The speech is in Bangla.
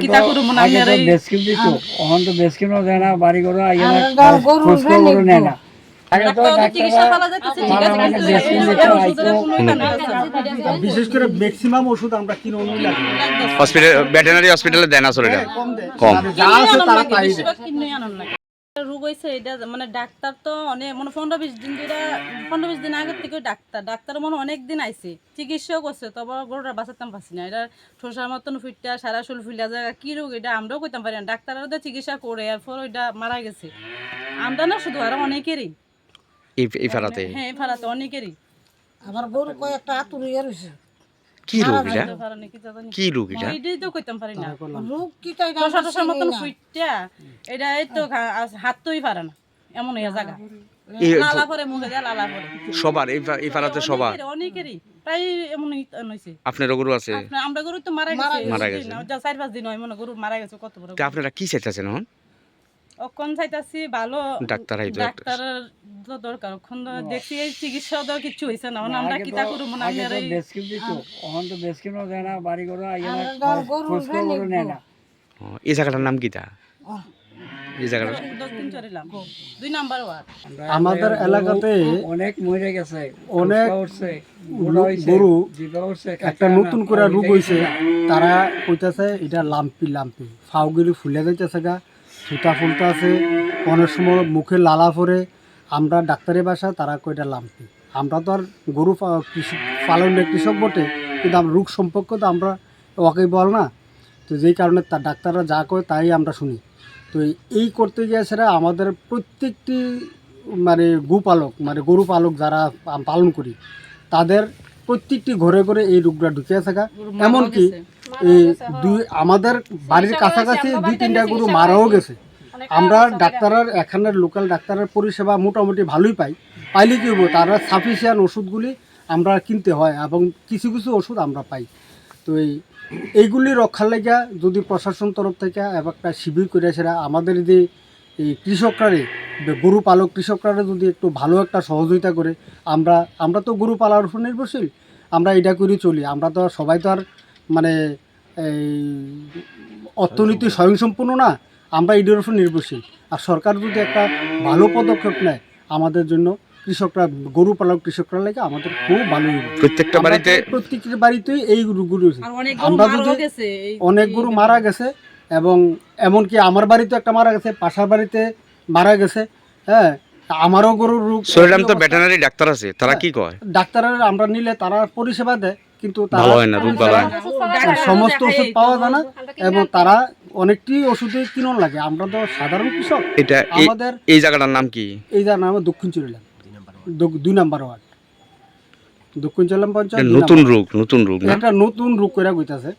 কিতা করব না আমি আর বেসকিম দিত ওহন তো বেসকিম না দেনা বাড়ি করে আইয়া না খোঁজ খবর নেয় না আগে তো চিকিৎসা করা যাইতেছে ঠিক আছে বিশেষ করে ম্যাক্সিমাম ওষুধ আমরা কিনে অনু লাগে হসপিটাল ভেটেরিনারি হসপিটালে দেন আসলে এটা কম যা আছে তারা তাই দেয়। রোগ হয়েছে এটা মানে ডাক্তার তো অনেক মানে 15-20 দিন ধরে 15-20 দিন আগের থেকে ডাক্তার মনে অনেক দিন আইছে চিকিৎসাও করছে তবে গরুটা বাঁচাতাম পারছি না এটা ঠোসার মতন ফুটটা সারা শরীর ফুলিয়া যায় কি রোগ এটা আমরাও কইতাম পারি না ডাক্তাররা তো চিকিৎসা করে এরপর ওইটা মারা গেছে আমরা না শুধু আরো অনেকেরই এই ফারাতে হ্যাঁ এই ফারাতে অনেকেরই আমার গরু কয়েকটা আতুরিয়া রয়েছে কি রোগ এটা কি রোগ এটা এইটাই তো কইতাম পারি না রোগ কি তাই ঠোসার মতন ফুটটা এটা এই তো হাত তোই পারে না এমন হয়ে জায়গা লালা পরে মুখে দেয় লালা পরে সবার এই ফারাতে সবার অনেকেরই প্রায় এমন হয়েছে আপনার গরু আছে আমরা গরু তো মারা গেছে 4-5 দিন হয় মনে গরু মারা গেছে কত বড় তা আপনারা কি চাইতেছেন এখন অক্ষণ চাইতাছি ভালো ডাক্তার আইতো ডাক্তারের তো দরকার অক্ষণ দেখছি এই চিকিৎসা তো কিছু হইছে না আমরা কিতা করব না আমি আর এই বেসকিম দিত ওহন তো বেসকিম না দেনা বাড়ি করে আইয়া না খোঁজ খবর নেয় না এই জায়গাটার নাম কিটা এই জায়গাটা দক্ষিণ চরিলাম 2 নাম্বার ওয়ার্ড আমাদের এলাকাতে অনেক মরে গেছে অনেক উঠছে গরু জিবা উঠছে একটা নতুন করে রোগ হয়েছে তারা কইতাছে এটা লাম্পি লাম্পি ফাউগুলি ফুলে যাইতেছে গা সুতা ফুলতে আছে অনেক সময় মুখে লালা পরে আমরা ডাক্তারের বাসা তারা কইটা লাম্পি আমরা তো আর গরু কৃষি পালনের কৃষক বটে কিন্তু আমরা রোগ সম্পর্ক তো আমরা ওকে বল না তো যেই কারণে তার ডাক্তাররা যা কয় তাই আমরা শুনি তো এই করতে গিয়ে সেটা আমাদের প্রত্যেকটি মানে গোপালক মানে গরু পালক যারা পালন করি তাদের প্রত্যেকটি ঘরে ঘরে এই রোগটা ঢুকিয়ে থাকা এমনকি এই আমাদের বাড়ির কাছাকাছি 2-3টা গরু মারাও গেছে আমরা ডাক্তারের এখানের লোকাল ডাক্তারের পরিষেবা মোটামুটি ভালোই পাইলে কী হবো তারা সাফিসিয়েন্ট ওষুধগুলি আমরা কিনতে হয় এবং কিছু কিছু ওষুধ আমরা পাই তো এইগুলি রক্ষার লেগে যদি প্রশাসন তরফ থেকে একটা শিবির করে সেটা আমাদের যে এই কৃষকরা গরু পালক কৃষকরা যদি একটু ভালো একটা সহযোগিতা করে আমরা তো গরু পালার উপর নির্ভরশীল আমরা এটা করে চলি আমরা তো সবাই তো আর মানে এই অর্থনীতি স্বয়ংসম্পূর্ণ না আমরা এটার উপর নির্ভরশীল আর সরকার যদি একটা ভালো পদক্ষেপ নেয় আমাদের জন্য কৃষকরা গরু পালক কৃষকরা লাগে আমাদের খুব ভালো হবে প্রত্যেকটা বাড়িতেই এই গরু আমরা যদি অনেক গরু মারা গেছে এবং এমনকি আমার বাড়িতে একটা মারা গেছে পাশার বাড়িতে মারা গেছে হ্যাঁ আমারও গরুর রোগ শরীরাম তো ভেটেরিনারি ডাক্তার আছে তারা কি কয় ডাক্তারের আমরা নিলে তারা পরিষেবা দেয় কিন্তু ভালো হয় না রোগ ভালো হয় না সমস্ত ওষুধ পাওয়া যায় না এবং তারা অনেকটি ওষুধে কিনন লাগে আমরা তো সাধারণ কৃষক এটা আমাদের এই জায়গাটার নাম কি এই জায়গার নাম দক্ষিণ চরিলাম 2 নাম্বার ওয়ার্ড দক্ষিণ চরিলাম পঞ্চায়েত নতুন রোগ একটা নতুন রোগ করে কইতাছে